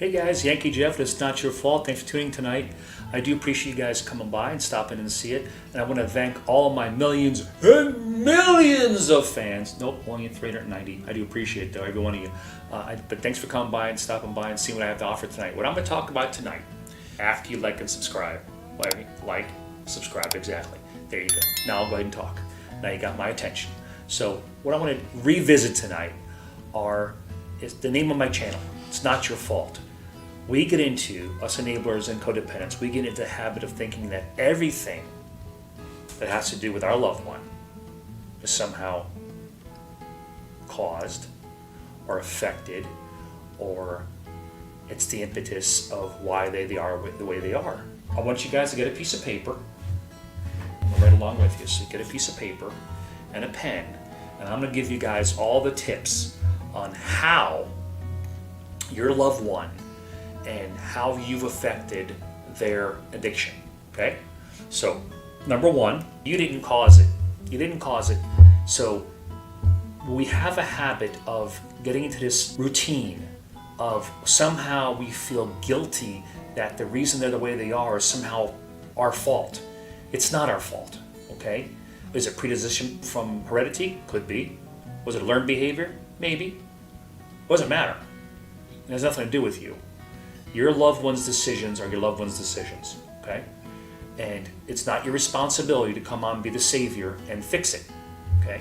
Hey guys, Yankee Jeff, it's not your fault. Thanks for tuning tonight. I do appreciate you guys coming by and stopping in to see it. And I want to thank all my millions and millions of fans. Nope, only 390. I do appreciate though, every one of you. But thanks for coming by and stopping by and seeing what I have to offer tonight. What I'm going to talk about tonight, after you like and subscribe. Like, subscribe, exactly. There you go. Now I'll go ahead and talk. Now you got my attention. So what I want to revisit tonight is the name of my channel. It's not your fault. We get into, us enablers and codependents, we get into the habit of thinking that everything that has to do with our loved one is somehow caused or affected, or it's the impetus of why they are the way they are. I want you guys to get a piece of paper. I'm right along with you. So get a piece of paper and a pen, and I'm going to give you guys all the tips on how your loved one and how you've affected their addiction, okay? So, number one, you didn't cause it. You didn't cause it. So, we have a habit of getting into this routine of somehow we feel guilty that the reason they're the way they are is somehow our fault. It's not our fault, okay? Is it predisposition from heredity? Could be. Was it learned behavior? Maybe. Doesn't matter. It has nothing to do with you. Your loved one's decisions are your loved one's decisions, okay? And it's not your responsibility to come on and be the savior and fix it, okay?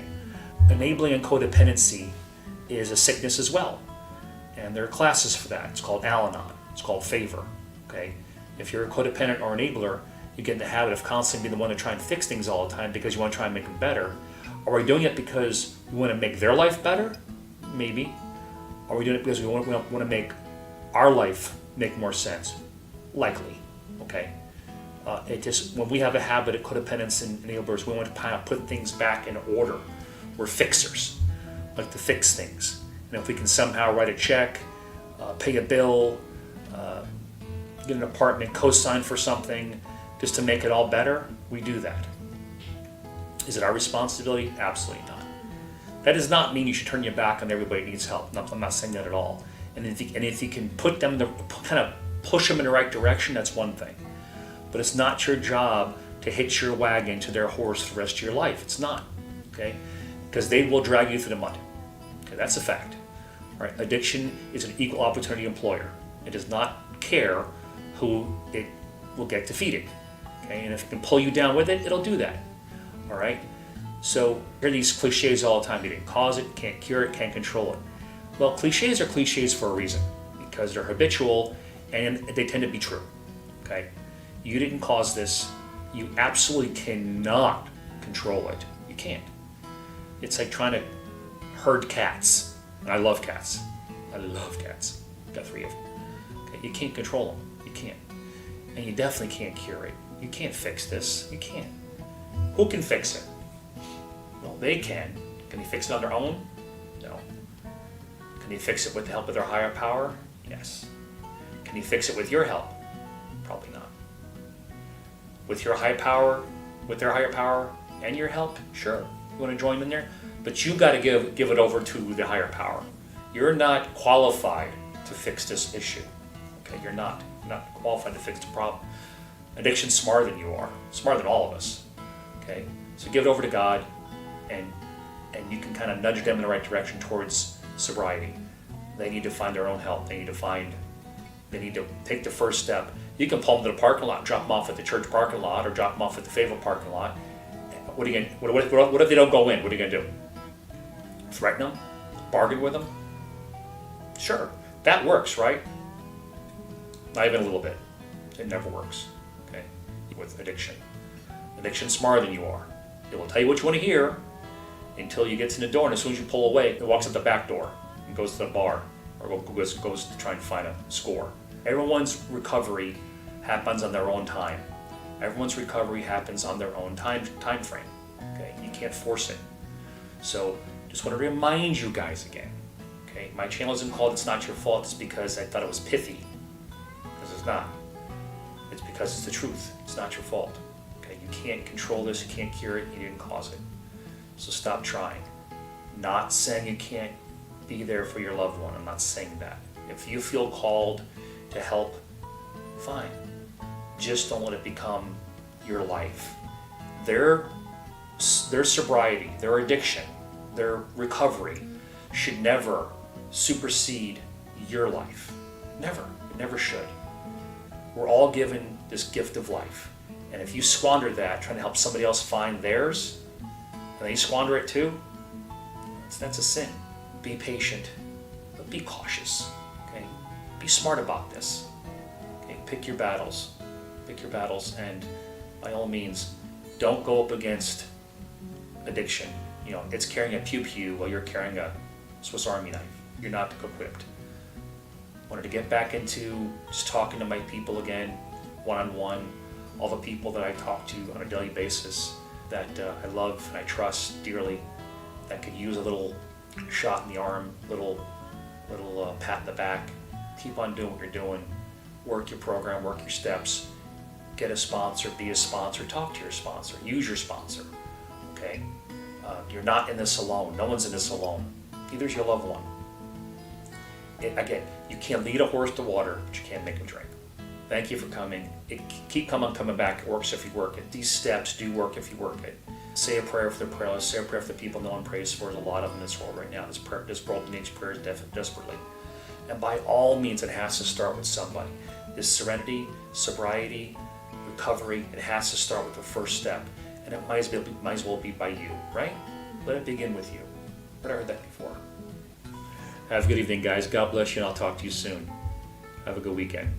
Enabling and codependency is a sickness as well. And there are classes for that. It's called AL-ANON. It's called favor, okay? If you're a codependent or enabler, you get in the habit of constantly being the one to try and fix things all the time because you want to try and make them better. Are we doing it because we want to make their life better? Maybe. Are we doing it because we want to make our life make more sense? Likely, okay? It just, when we have a habit of codependence and enablers, we want to kind of put things back in order. We're fixers, like to fix things. And if we can somehow write a check, pay a bill, get an apartment, co-sign for something, just to make it all better, we do that. Is it our responsibility? Absolutely not. That does not mean you should turn your back on everybody who needs help. No, I'm not saying that at all. And if you can put them, kind of push them in the right direction, that's one thing. But it's not your job to hitch your wagon to their horse for the rest of your life. It's not, okay? Because they will drag you through the mud. Okay, that's a fact. All right? Addiction is an equal opportunity employer. It does not care who it will get defeated. Okay? And if it can pull you down with it, it'll do that. All right? So you hear these cliches all the time. You didn't cause it, can't cure it, can't control it. Well, cliches are cliches for a reason, because they're habitual and they tend to be true, okay? You didn't cause this. You absolutely cannot control it. You can't. It's like trying to herd cats, and I love cats. I love cats. I've got 3 of them. Okay? You can't control them. You can't. And you definitely can't cure it. You can't fix this. You can't. Who can fix it? Well, they can. Can they fix it on their own? No. Can you fix it with the help of their higher power? Yes. Can you fix it with your help? Probably not. With your high power, with their higher power and your help? Sure. You want to join them in there? But you got to give it over to the higher power. You're not qualified to fix this issue. Okay, you're not. You're not qualified to fix the problem. Addiction's smarter than you are. Smarter than all of us. Okay? So give it over to God, and you can kind of nudge them in the right direction towards sobriety. They need to find their own help. They need to take the first step. You can pull them to the parking lot, drop them off at the church parking lot, or drop them off at the favorite parking lot. What if they don't go in? What are you going to do? Threaten them? Bargain with them? Sure, that works, right? Not even a little bit. It never works, okay? With addiction. Addiction's smarter than you are. It will tell you what you want to hear until you get to the door, and as soon as you pull away, it walks out the back door and goes to the bar, or goes to try and find a score. Everyone's recovery happens on their own time. Everyone's recovery happens on their own time frame. Okay, you can't force it. So just want to remind you guys again. Okay, my channel isn't called "It's Not Your Fault." It's because I thought it was pithy. Because it's not. It's because it's the truth. It's not your fault. Okay, you can't control this. You can't cure it. You didn't cause it. So stop trying. Not saying you can't be there for your loved one. I'm not saying that. If you feel called to help, fine. Just don't let it become your life. Their sobriety, their addiction, their recovery should never supersede your life. Never. It never should. We're all given this gift of life. And if you squander that trying to help somebody else find theirs, and they squander it too, that's a sin. Be patient, but be cautious. Okay? Be smart about this. Okay? Pick your battles. Pick your battles, and by all means, don't go up against addiction. You know, it's carrying a pew-pew while you're carrying a Swiss Army knife. You're not equipped. Wanted to get back into just talking to my people again, one-on-one, all the people that I talk to on a daily basis that I love and I trust dearly, that could use a little shot in the arm, little pat in the back. Keep on doing what you're doing. Work your program, work your steps. Get a sponsor, be a sponsor, talk to your sponsor, use your sponsor. Okay? You're not in this alone. No one's in this alone. Neither is your loved one. Again, you can lead a horse to water, but you can't make him drink. Thank you for coming. Keep coming back. It works if you work it. These steps do work if you work it. Say a prayer for the prayerless. Say a prayer for the people no one prays for. There's a lot of them in this world right now. This world needs prayers desperately. And by all means, it has to start with somebody. This serenity, sobriety, recovery, it has to start with the first step. And it might as well be by you, right? Let it begin with you. But I heard that before. Have a good evening, guys. God bless you, and I'll talk to you soon. Have a good weekend.